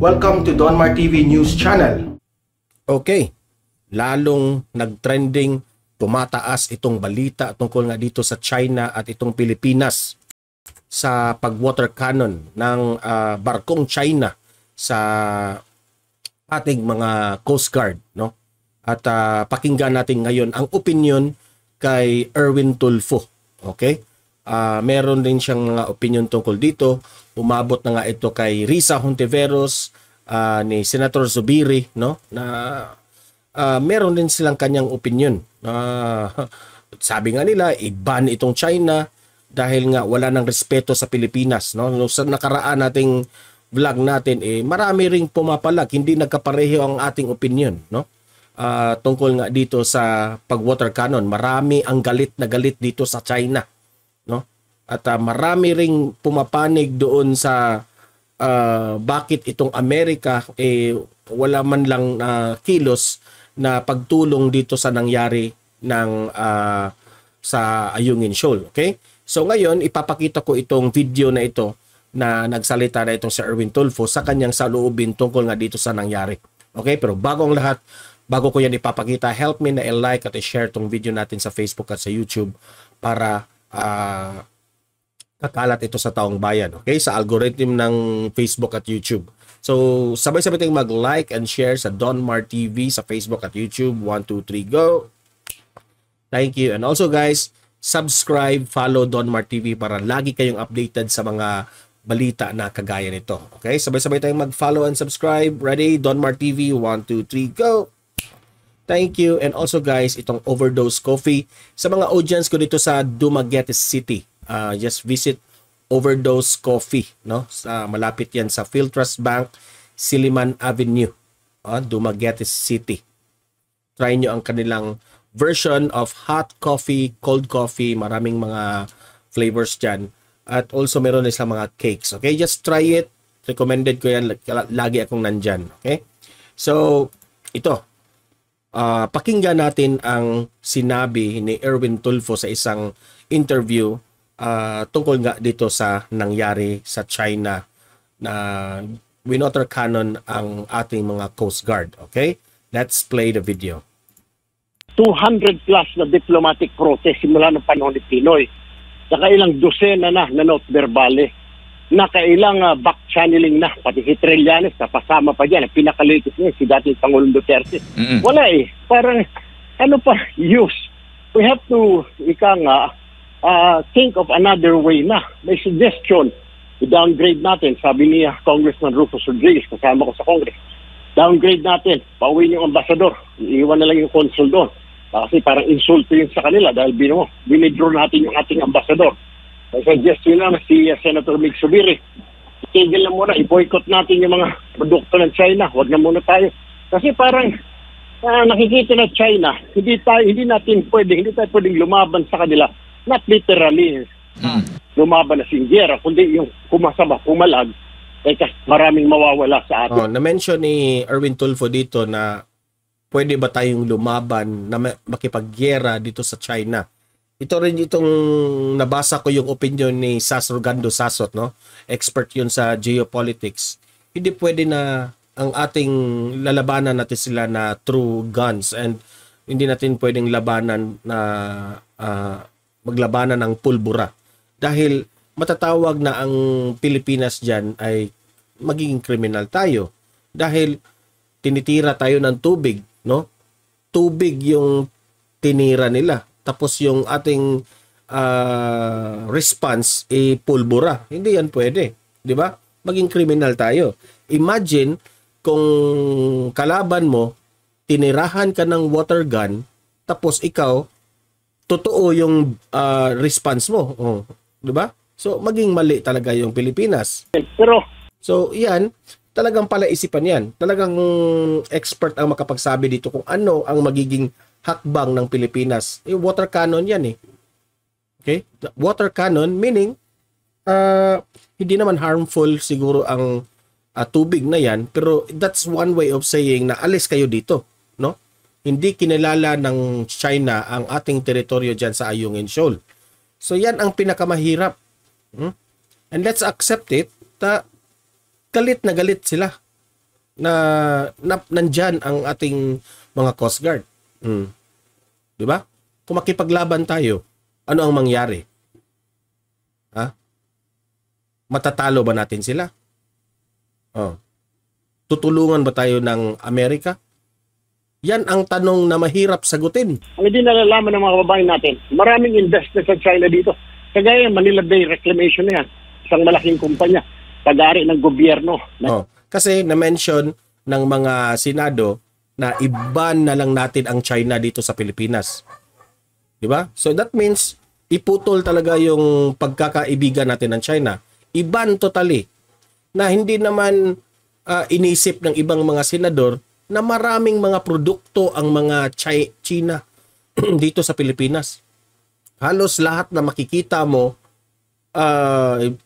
Welcome to Donmar TV News Channel. Okay, lalong nagtrending, tumataas itong balita tungkol nga dito sa China at itong Pilipinas sa pag-water cannon ng barkong China sa ating mga Coast Guard, no? At pakinggan natin ngayon ang opinion kay Erwin Tulfo. Okay? Meron din siyang mga opinion tungkol dito. Umabot na nga ito kay Risa Hontiveros, ni Senator Zubiri, no? Na meron din silang kanyang opinion. Sabi nga nila, i-ban itong China dahil nga wala nang respeto sa Pilipinas, no? Sa nakaraan nating vlog natin, marami ring pumapalag, hindi nagkapareho ang ating opinion, no? Tungkol nga dito sa pag-water cannon. Marami ang galit na galit dito sa China, no? At marami ring pumapanig doon sa bakit itong Amerika wala man lang kilos na pagtulong dito sa nangyari ng sa Ayungin Shoal. Okay? So ngayon ipapakita ko itong video na ito na nagsalita na itong si Erwin Tulfo sa kanyang saloobin tungkol nga dito sa nangyari. Okay? Pero bago ang lahat, bago ko yan ipapakita, help me na i-like at i-share tong video natin sa Facebook at sa YouTube para kakalat ito sa taong bayan. Okay? Sa algorithm ng Facebook at YouTube. So, sabay-sabay tayong mag-like and share sa Donmar TV sa Facebook at YouTube. 1, 2, 3, go! Thank you. And also guys, subscribe, follow Donmar TV para lagi kayong updated sa mga balita na kagaya nito. Okay? Sabay-sabay tayong mag-follow and subscribe. Ready? Donmar TV. 1, 2, 3, go! Thank you. And also guys, itong Overdose Coffee. Sa mga audience ko dito sa Dumaguete City, just visit Overdose Coffee, no? Malapit yan sa Philtrust Bank, Silliman Avenue, Dumaguete City. Try nyo ang kanilang version of hot coffee, cold coffee, maraming mga flavors dyan. At also meron din sa mga cakes. Okay, just try it. Recommended ko yan. Lagi akong nandyan. Okay, so ito. Pakinggan natin ang sinabi ni Erwin Tulfo sa isang interview tungkol nga dito sa nangyari sa China na winoter cannon ang ating mga Coast Guard. Okay, let's play the video. 200 plus na diplomatic protest simula ng panahon ni Pinoy. Saka ilang dosena na note verbale. Nakailang back-channeling na. Pati si Trillanes, napasama pa dyan. Ang pinaka-latest niya, si dating Pangulong Duterte. Wala Parang, ano pa, use. We have to, think of another way na. May suggestion. I-downgrade natin. Sabi niya, Congressman Rufus Rodriguez, kasama ko sa Congress. Downgrade natin. Pauwiin yung ambassador. Iiwan na lang yung consul doon. Kasi parang insulto yun sa kanila dahil withdraw natin yung ating ambassador. Suggest yun lang si Senator Mig Zubiri. Itigil na muna, i-boycott natin yung mga produkto ng China. Huwag na muna tayo. Kasi parang nakikita na China, hindi tayo pwedeng lumaban sa kanila. Not literally lumaban na singgera, kundi yung pumalag. Kasi maraming mawawala sa atin. Na-mention ni Erwin Tulfo dito na pwede ba tayong lumaban na makipaggera dito sa China. Ito rin itong nabasa ko yung opinion ni Sasrogando Sasot, no? Expert yun sa geopolitics. Hindi pwede na ang ating lalabanan natin sila na through guns and hindi natin pwedeng labanan na maglabanan ng pulbura. Dahil matatawag na ang Pilipinas dyan ay magiging kriminal tayo. Dahil tinitira tayo ng tubig, no? Tubig yung tinira nila. Tapos yung ating response pulbura. Hindi yan pwede. Di ba? Maging kriminal tayo. Imagine kung kalaban mo, tinirahan ka ng water gun, tapos ikaw, totoo yung response mo. Di ba? So, maging mali talaga yung Pilipinas. So, yan, talagang palaisipan yan. Talagang expert ang makapagsabi dito kung ano ang magiging hakbang ng Pilipinas. Yung water cannon yan Okay? Water cannon meaning hindi naman harmful siguro ang tubig na yan, pero that's one way of saying na alis kayo dito, no? Hindi kinilala ng China ang ating teritoryo dyan sa Ayungin Shoal. So yan ang pinakamahirap. And let's accept it. Galit na galit sila. na nandyan ang ating mga Coast Guard. Di ba? Kung makipaglaban tayo, ano ang mangyari? Ha? Matatalo ba natin sila? Oh. Tutulungan ba tayo ng Amerika? Yan ang tanong na mahirap sagutin. Ang hindi nalalaman ng mga kababayan natin, maraming investment sa China dito. Kagaya Manila Bay Reclamation na yan. Isang malaking kumpanya. Pag-ari ng gobyerno. Oh. Kasi na-mention ng mga Senado na i-ban na lang natin ang China dito sa Pilipinas. Di ba? So that means iputol talaga yung pagkakaibigan natin ng China. I-ban totally. Na hindi naman inisip ng ibang mga senador na maraming mga produkto ang mga China dito sa Pilipinas. Halos lahat na makikita mo,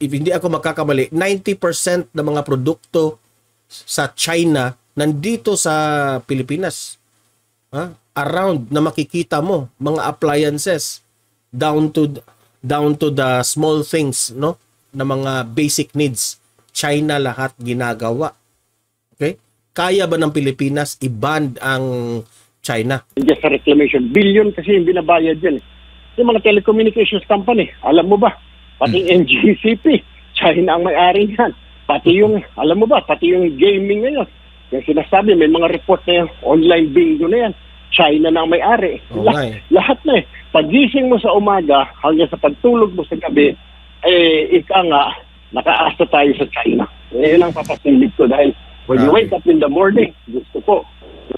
if hindi ako magkakamali, 90% ng mga produkto sa China nandito sa Pilipinas. Around na makikita mo, mga appliances down to the small things, no, na mga basic needs. China lahat ginagawa. Okay? Kaya ba ng Pilipinas i-ban ang China? Just sa reclamation, billion kasi yung binabayad yan. Yung mga telecommunications company, alam mo ba? Pati NGCP, China ang may-ari niyan. Pati yung, alam mo ba, pati yung gaming ngayon. Yung sinasabi, may mga report na yung online bingo na yan. China na ang may-ari. Lahat na eh. Pagising mo sa umaga, hanggang sa pagtulog mo sa gabi, ika nga, nakaasa tayo sa China. Yun ang papasilip ko dahil when you wake up in the morning, gusto ko,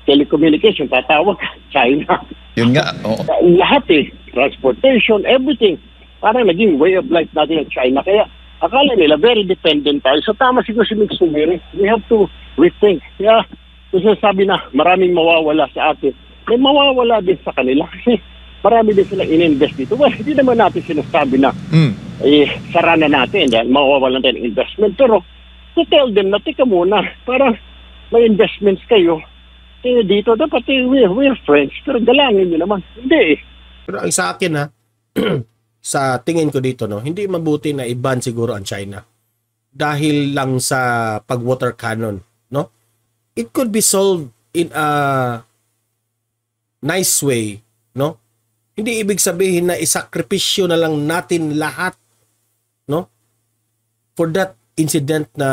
telecommunication, tatawag, China. Yun nga. Oh. Lahat eh. Transportation, everything. Parang naging way of life natin ng China. Kaya akala nila very dependent tayo. So tama siguro si Mick Sumiri. We have to rethink. Kaya kasi sabi na maraming mawawala sa atin. May mawawala din sa kanila kasi marami din silang in-invest dito. Well, hindi naman natin sinasabi na sara na natin dahil mawawalan tayo ng investment. Pero to tell them na tika muna, parang may investments kayo. Dito dapat we're friends. Pero dalangin nyo naman. Hindi eh. Pero ang sa akin sa tingin ko dito, no, hindi mabuti na i-ban siguro ang China dahil lang sa pag-water cannon, no? It could be solved in a nice way, no? Hindi ibig sabihin na isakripisyo na lang natin lahat, no? For that incident na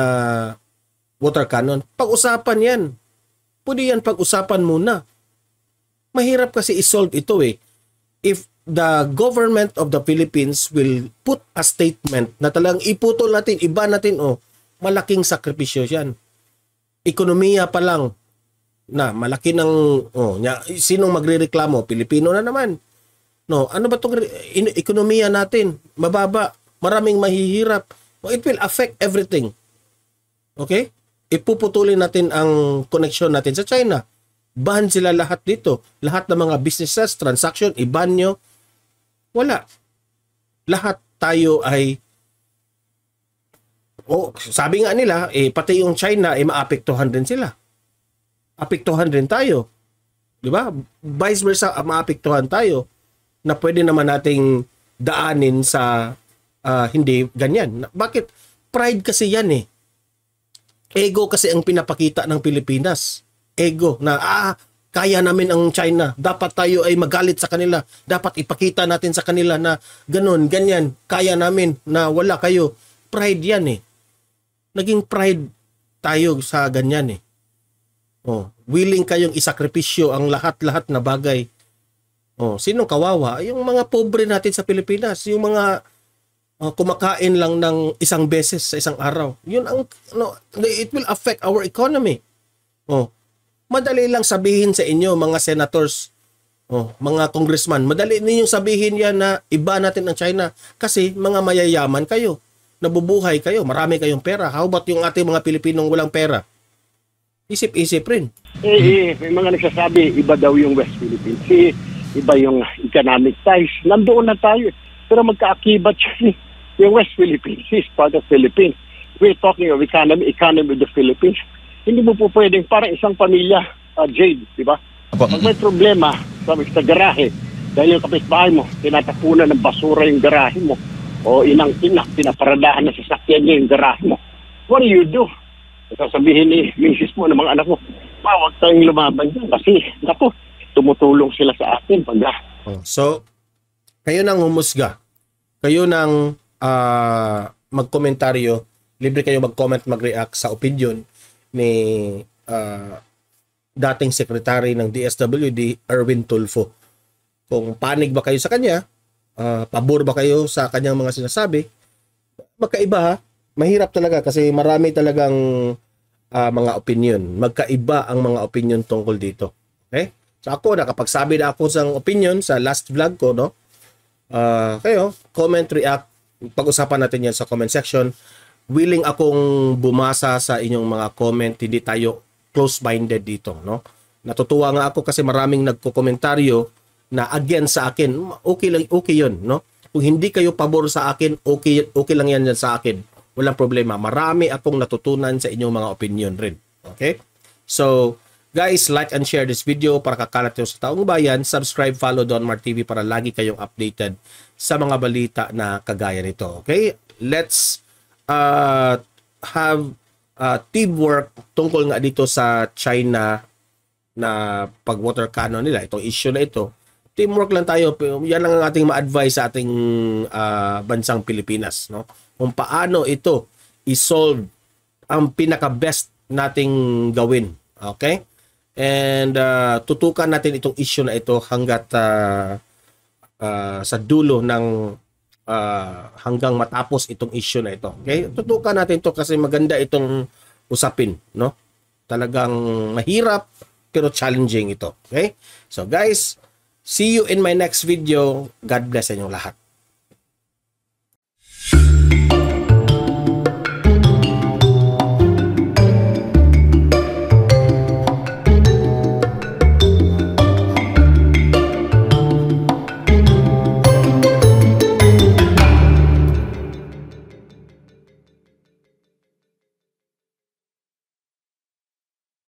water cannon. Pag-usapan yan. Pwede yan pag-usapan muna. Mahirap kasi i-solve ito eh. If the government of the Philippines will put a statement na talagang iputol natin, iba natin, malaking sakripisyo yan. Ekonomiya pa lang na malaki ng sinong magrereklamo? Pilipino na naman. No, ano ba tong ekonomiya natin? Mababa, maraming mahihirap. It will affect everything. Okay? Ipuputulin natin ang connection natin sa China. Ban sila lahat dito. Lahat ng mga businesses, transaction, iban nyo. Wala. Lahat tayo ay sabi nga nila, pati yung China ay maapektuhan din sila. Apektuhan din tayo. Di ba? Vice versa, maapektuhan tayo na pwede naman nating daanin sa hindi ganyan. Bakit? Pride kasi yan eh. Ego kasi ang pinapakita ng Pilipinas. Ego na kaya namin ang China. Dapat tayo ay magalit sa kanila. Dapat ipakita natin sa kanila na ganun, ganyan. Kaya namin na wala kayo. Pride yan eh. Naging pride tayo sa ganyan eh. Willing kayong isakripisyo ang lahat-lahat na bagay. Sinong kawawa? Yung mga pobre natin sa Pilipinas. Yung mga kumakain lang ng isang beses sa isang araw. Yun ang it will affect our economy. Madali lang sabihin sa inyo mga senators, mga congressman, madali ninyong sabihin yan na iba natin ang China kasi mga mayayaman kayo, nabubuhay kayo, marami kayong pera. How about yung ating mga Pilipinong walang pera? Isip-isip rin. May mga nagsasabi, iba daw yung West Philippines. Iba yung economic ties. Nandoon na tayo. Pero magkaakibat siya. Yung West Philippines is part of Philippines. We're talking of economy of the Philippines. Hindi mo po pwedeng parang isang pamilya, Jade, di ba? Pag may problema sa garahe, dahil yung kapitbahay mo, tinatapunan ng basura yung garahe mo, o inang-inak, pinaparadahan na sasakyan niya yung garahe mo. What do you do? Sasabihin ni misis mo ng mga anak mo, huwag tayong lumaban dyan kasi, naku, tumutulong sila sa atin pag So, kayo nang humusga. Kayo nang magkomentaryo. Libre kayo mag-comment, mag-react sa opinion ni dating secretary ng DSWD, Erwin Tulfo. Kung panig ba kayo sa kanya, pabor ba kayo sa kanyang mga sinasabi, magkaiba ha. Mahirap talaga kasi marami talagang mga opinion. Magkaiba ang mga opinion tungkol dito. Okay? So ako, nakapagsabi na ako sa opinion sa last vlog ko, no? Kayo, comment, react. Pag-usapan natin yan sa comment section. Willing akong bumasa sa inyong mga comment. Hindi tayo close-minded dito, no? Natutuwa nga ako kasi maraming nagko-komentaryo na again sa akin. Okay lang, okay yun, no? Kung hindi kayo pabor sa akin, okay lang yan sa akin. Walang problema. Marami akong natutunan sa inyong mga opinion rin. Okay? So, guys, like and share this video para kakalat nyo sa taong bayan. Subscribe, follow Don Mar TV para lagi kayong updated sa mga balita na kagaya nito. Okay? Let's have teamwork tungkol nga dito sa China na pag-water cannon nila. Itong issue na ito. Teamwork lang tayo. Yan lang ang ating ma-advise sa ating bansang Pilipinas, no? Kung paano ito i-solve ang pinaka-best nating gawin. Okay? And tutukan natin itong issue na ito hanggat sa dulo ng hanggang matapos itong issue na ito. Okay? Tutukan natin ito kasi maganda itong usapin, no? Talagang mahirap pero challenging ito. Okay? So guys, see you in my next video. God bless sa inyong lahat.